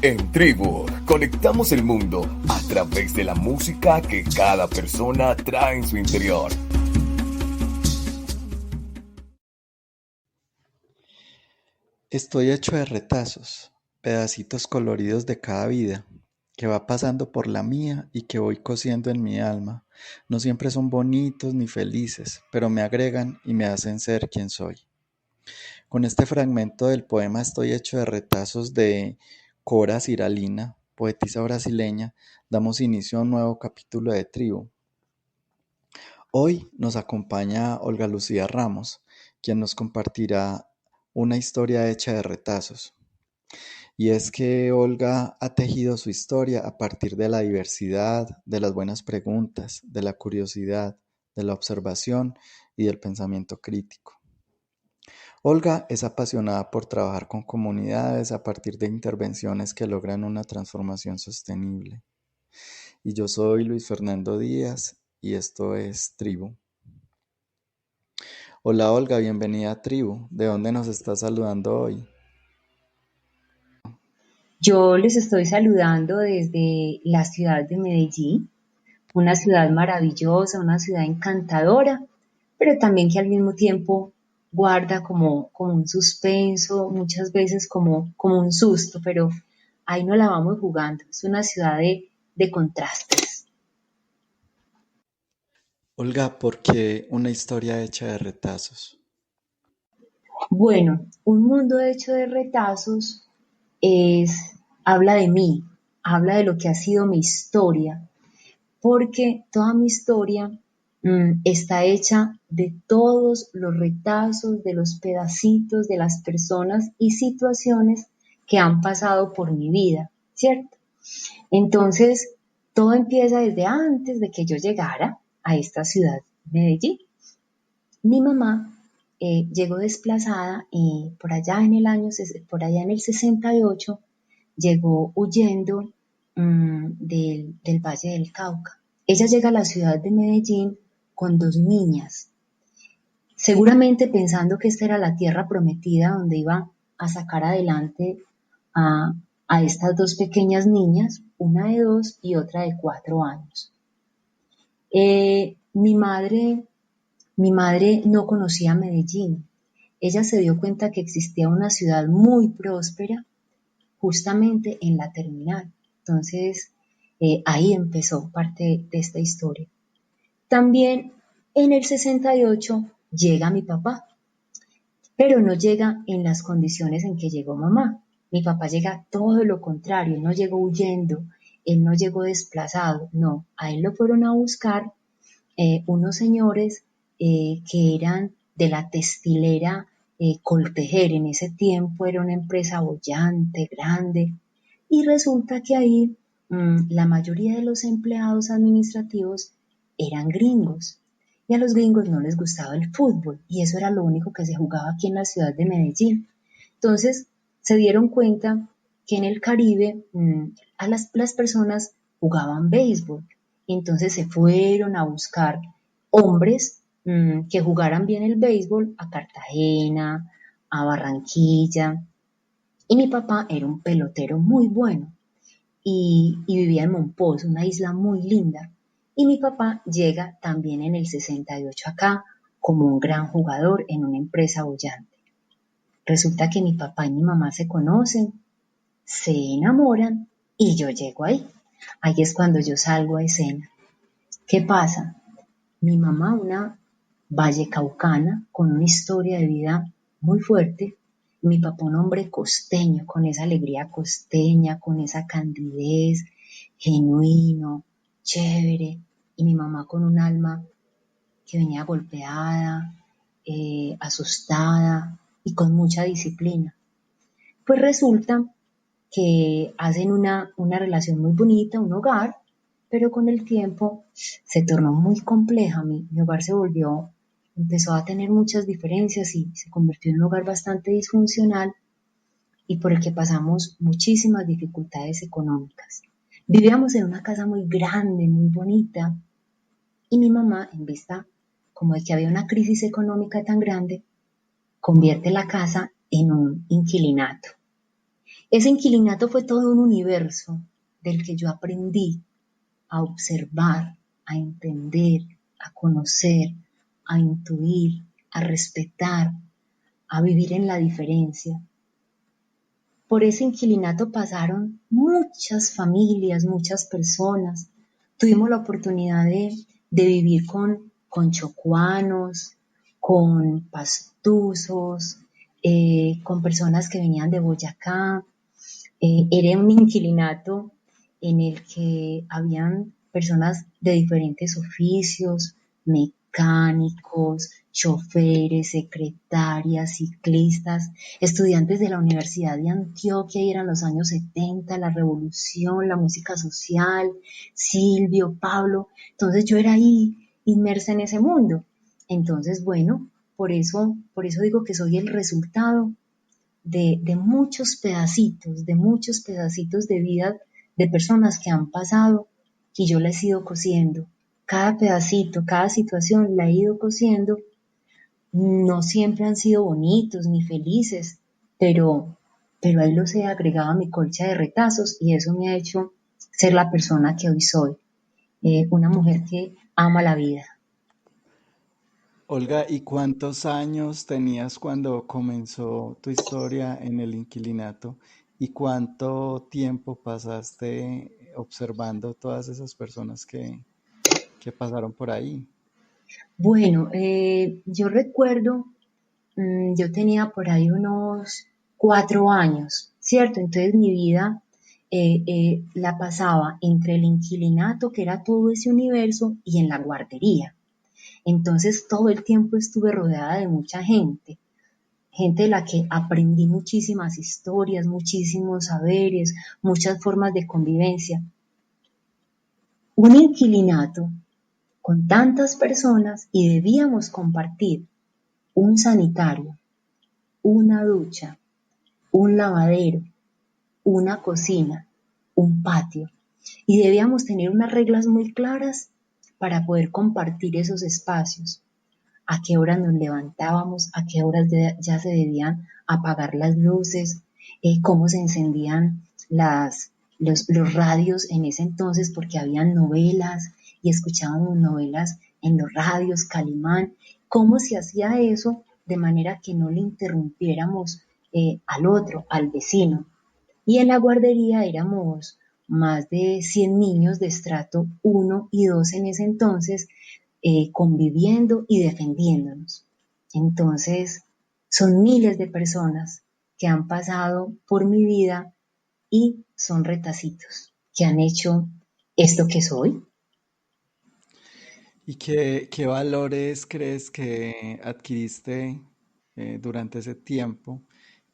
En Tribu, conectamos el mundo a través de la música que cada persona trae en su interior. Estoy hecho de retazos, pedacitos coloridos de cada vida, que va pasando por la mía y que voy cosiendo en mi alma. No siempre son bonitos ni felices, pero me agregan y me hacen ser quien soy. Con este fragmento del poema Estoy hecho de retazos de Cora Ciralina, poetisa brasileña, damos inicio a un nuevo capítulo de Tribu. Hoy nos acompaña Olga Lucía Ramos, quien nos compartirá una historia hecha de retazos. Y es que Olga ha tejido su historia a partir de la diversidad, de las buenas preguntas, de la curiosidad, de la observación y del pensamiento crítico. Olga es apasionada por trabajar con comunidades a partir de intervenciones que logran una transformación sostenible. Y yo soy Luis Fernando Díaz y esto es Tribu. Hola Olga, bienvenida a Tribu. ¿De dónde nos estás saludando hoy? Yo les estoy saludando desde la ciudad de Medellín, una ciudad maravillosa, una ciudad encantadora, pero también que al mismo tiempo guarda como un suspenso, muchas veces como un susto, pero ahí no la vamos jugando. Es una ciudad de contrastes. Olga, ¿por qué una historia hecha de retazos? Bueno, un mundo hecho de retazos habla de mí, habla de lo que ha sido mi historia, porque toda mi historia está hecha de todos los retazos, de los pedacitos de las personas y situaciones que han pasado por mi vida, ¿cierto? Entonces, todo empieza desde antes de que yo llegara a esta ciudad, Medellín. Mi mamá llegó desplazada y por allá en el 68, llegó huyendo del Valle del Cauca. Ella llega a la ciudad de Medellín con dos niñas, seguramente pensando que esta era la tierra prometida donde iba a sacar adelante a, a estas dos pequeñas niñas, una de 2 y otra de 4 años. Eh, mi madre, mi madre no conocía Medellín. Ella se dio cuenta que existía una ciudad muy próspera justamente en la terminal. Entonces, ahí empezó parte de esta historia. También en el 68 llega mi papá, pero no llega en las condiciones en que llegó mamá. Mi papá llega todo lo contrario, él no llegó huyendo, él no llegó desplazado, no, a él lo fueron a buscar unos señores que eran de la textilera Coltejer. En ese tiempo era una empresa bollante, grande, y resulta que ahí la mayoría de los empleados administrativos eran gringos. Y a los gringos no les gustaba el fútbol, y eso era lo único que se jugaba aquí en la ciudad de Medellín. Entonces se dieron cuenta que en el Caribe a las personas jugaban béisbol. Entonces se fueron a buscar hombres que jugaran bien el béisbol a Cartagena, a Barranquilla. Y mi papá era un pelotero muy bueno y vivía en Monpós, una isla muy linda. Y mi papá llega también en el 68 acá como un gran jugador en una empresa bollante. Resulta que mi papá y mi mamá se conocen, se enamoran y yo llego ahí. Ahí es cuando yo salgo a escena. ¿Qué pasa? Mi mamá, una vallecaucana con una historia de vida muy fuerte, y mi papá un hombre costeño, con esa alegría costeña, con esa candidez, genuino, chévere, y mi mamá con un alma que venía golpeada, asustada y con mucha disciplina. Pues resulta que hacen una relación muy bonita, un hogar, pero con el tiempo se tornó muy compleja. Mi hogar empezó a tener muchas diferencias y se convirtió en un hogar bastante disfuncional y por el que pasamos muchísimas dificultades económicas. Vivíamos en una casa muy grande, muy bonita, y mi mamá, en vista como de que había una crisis económica tan grande, convierte la casa en un inquilinato. Ese inquilinato fue todo un universo del que yo aprendí a observar, a entender, a conocer, a intuir, a respetar, a vivir en la diferencia. Por ese inquilinato pasaron muchas familias, muchas personas. Tuvimos la oportunidad de vivir con chocuanos, con pastusos, con personas que venían de Boyacá. Era un inquilinato en el que habían personas de diferentes oficios, mecánicos, choferes, secretarias, ciclistas, estudiantes de la Universidad de Antioquia, y eran los años 70, la revolución, la música social, Silvio, Pablo. Entonces yo era ahí inmersa en ese mundo. Entonces, bueno, por eso digo que soy el resultado de muchos pedacitos de vida de personas que han pasado y yo les he ido cosiendo. Cada pedacito, cada situación la he ido cosiendo. No siempre han sido bonitos ni felices, pero, pero ahí los he agregado a mi colcha de retazos y eso me ha hecho ser la persona que hoy soy. Una mujer que ama la vida. Olga, ¿y cuántos años tenías cuando comenzó tu historia en el inquilinato? ¿Y cuánto tiempo pasaste observando todas esas personas que pasaron por ahí? Bueno, yo recuerdo, yo tenía por ahí unos 4 años, ¿cierto? Entonces mi vida la pasaba entre el inquilinato, que era todo ese universo, y en la guardería. Entonces todo el tiempo estuve rodeada de mucha gente de la que aprendí muchísimas historias, muchísimos saberes, muchas formas de convivencia. Un inquilinato con tantas personas y debíamos compartir un sanitario, una ducha, un lavadero, una cocina, un patio. Y debíamos tener unas reglas muy claras para poder compartir esos espacios. A qué horas nos levantábamos, a qué horas ya se debían apagar las luces, cómo se encendían los radios en ese entonces, porque habían novelas y escuchábamos novelas en los radios, Calimán, cómo se hacía eso de manera que no le interrumpiéramos al otro, al vecino. Y en la guardería éramos más de 100 niños de estrato 1 y 2 en ese entonces, conviviendo y defendiéndonos. Entonces, son miles de personas que han pasado por mi vida y son retacitos que han hecho esto que soy. ¿Y qué valores crees que adquiriste durante ese tiempo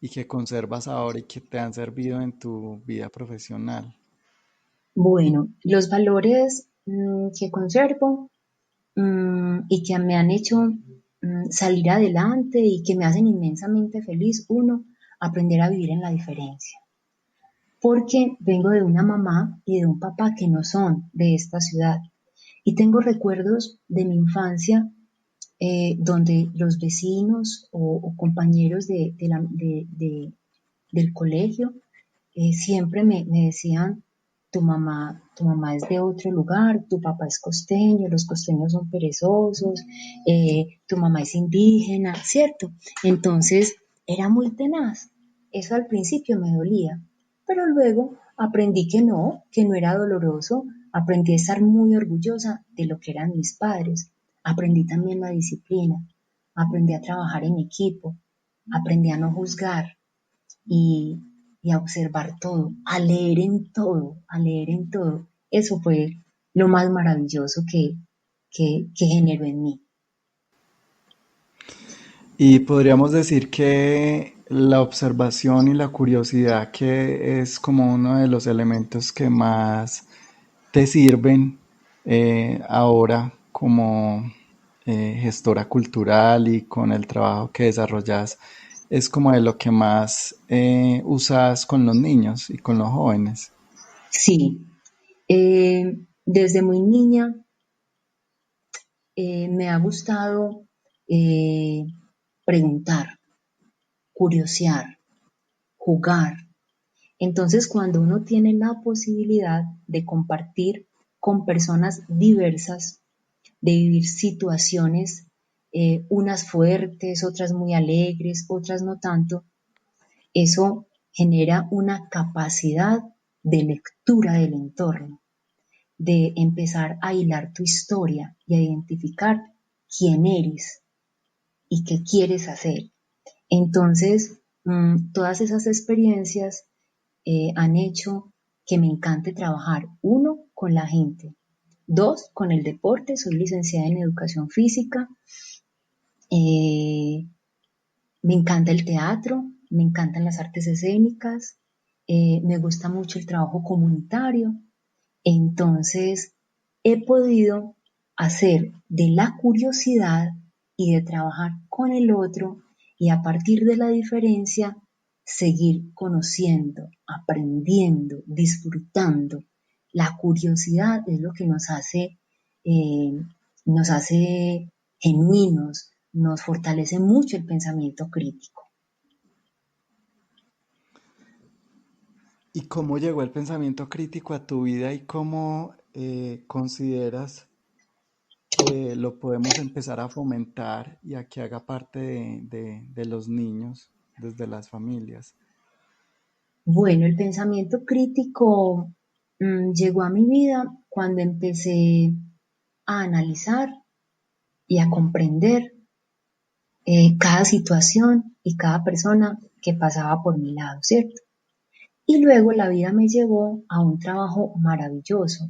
y que conservas ahora y que te han servido en tu vida profesional? Bueno, los valores que conservo y que me han hecho salir adelante y que me hacen inmensamente feliz. Uno, aprender a vivir en la diferencia. Porque vengo de una mamá y de un papá que no son de esta ciudad. Y tengo recuerdos de mi infancia donde los vecinos o compañeros del colegio siempre me decían, tu mamá es de otro lugar, tu papá es costeño, los costeños son perezosos, tu mamá es indígena, ¿cierto? Entonces era muy tenaz. Eso al principio me dolía, pero luego aprendí que no era doloroso, aprendí a estar muy orgullosa de lo que eran mis padres, aprendí también la disciplina, aprendí a trabajar en equipo, aprendí a no juzgar, y, y a observar todo, a leer en todo, a leer en todo. Eso fue lo más maravilloso que generó en mí. Y podríamos decir que la observación y la curiosidad que es como uno de los elementos que más te sirven ahora como gestora cultural y con el trabajo que desarrollas es como de lo que más usas con los niños y con los jóvenes. Sí, desde muy niña me ha gustado eh, preguntar, curiosear, jugar. Entonces, cuando uno tiene la posibilidad de compartir con personas diversas, de vivir situaciones, unas fuertes, otras muy alegres, otras no tanto, eso genera una capacidad de lectura del entorno, de empezar a hilar tu historia y a identificar quién eres y qué quieres hacer. Entonces, todas esas experiencias han hecho que me encante trabajar, uno, con la gente, dos, con el deporte, soy licenciada en educación física, eh, me encanta el teatro, me encantan las artes escénicas, me gusta mucho el trabajo comunitario, entonces he podido hacer de la curiosidad y de trabajar con el otro y a partir de la diferencia seguir conociendo, aprendiendo, disfrutando. La curiosidad es lo que eh, nos hace genuinos, nos fortalece mucho el pensamiento crítico. ¿Y cómo llegó el pensamiento crítico a tu vida y cómo consideras que lo podemos empezar a fomentar y a que haga parte de los niños desde las familias? Bueno, el pensamiento crítico llegó a mi vida cuando empecé a analizar y a comprender cada situación y cada persona que pasaba por mi lado, ¿cierto? Y luego la vida me llevó a un trabajo maravilloso.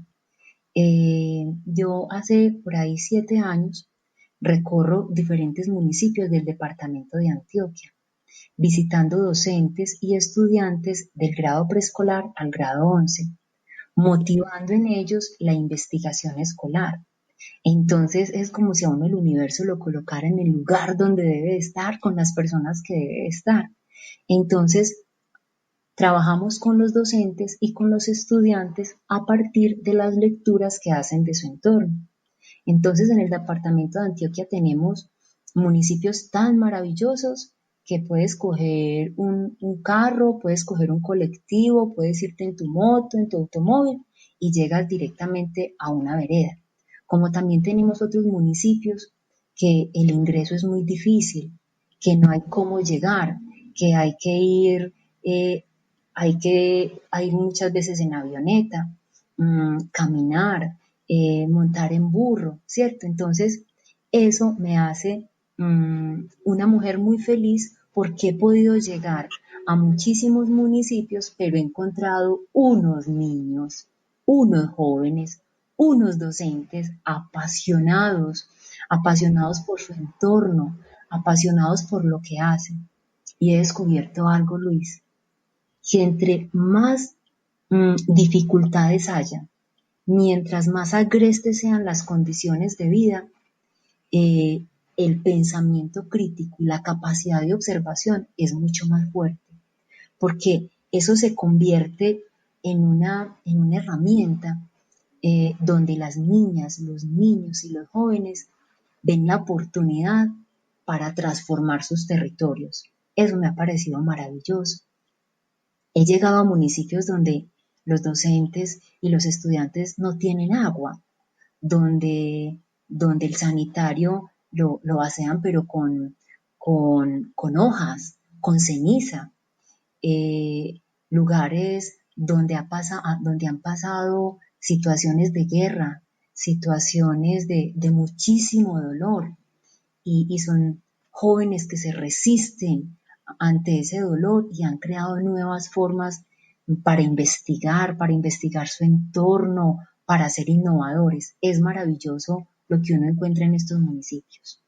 Yo hace por ahí 7 años recorro diferentes municipios del departamento de Antioquia, visitando docentes y estudiantes del grado preescolar al grado 11, motivando en ellos la investigación escolar. Entonces es como si a uno el universo lo colocara en el lugar donde debe estar, con las personas que debe estar. Entonces trabajamos con los docentes y con los estudiantes a partir de las lecturas que hacen de su entorno. Entonces, en el departamento de Antioquia tenemos municipios tan maravillosos que puedes coger un carro, puedes coger un colectivo, puedes irte en tu moto, en tu automóvil y llegas directamente a una vereda. Como también tenemos otros municipios que el ingreso es muy difícil, que no hay cómo llegar, que hay que ir, hay muchas veces en avioneta, caminar, montar en burro, ¿cierto? Entonces, eso me hace una mujer muy feliz porque he podido llegar a muchísimos municipios, pero he encontrado unos niños, unos jóvenes, unos docentes apasionados, apasionados por su entorno, apasionados por lo que hacen. Y he descubierto algo, Luis, que entre más dificultades haya, mientras más agrestes sean las condiciones de vida, eh, el pensamiento crítico y la capacidad de observación es mucho más fuerte, porque eso se convierte en una herramienta donde las niñas, los niños y los jóvenes ven la oportunidad para transformar sus territorios. Eso me ha parecido maravilloso. He llegado a municipios donde los docentes y los estudiantes no tienen agua, donde el sanitario lo vacían pero con hojas, con ceniza, lugares donde han pasado situaciones de guerra, situaciones de muchísimo dolor y son jóvenes que se resisten ante ese dolor y han creado nuevas formas para investigar su entorno, para ser innovadores. Es maravilloso lo que uno encuentra en estos municipios.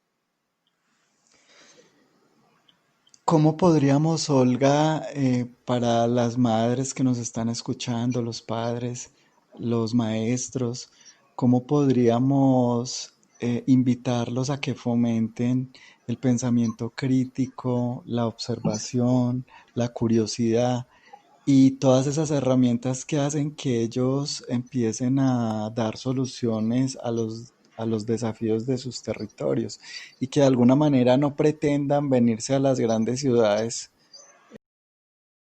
¿Cómo podríamos, Olga, para las madres que nos están escuchando, los padres, los maestros, cómo podríamos invitarlos a que fomenten el pensamiento crítico, la observación, la curiosidad y todas esas herramientas que hacen que ellos empiecen a dar soluciones a los desafíos de sus territorios y que de alguna manera no pretendan venirse a las grandes ciudades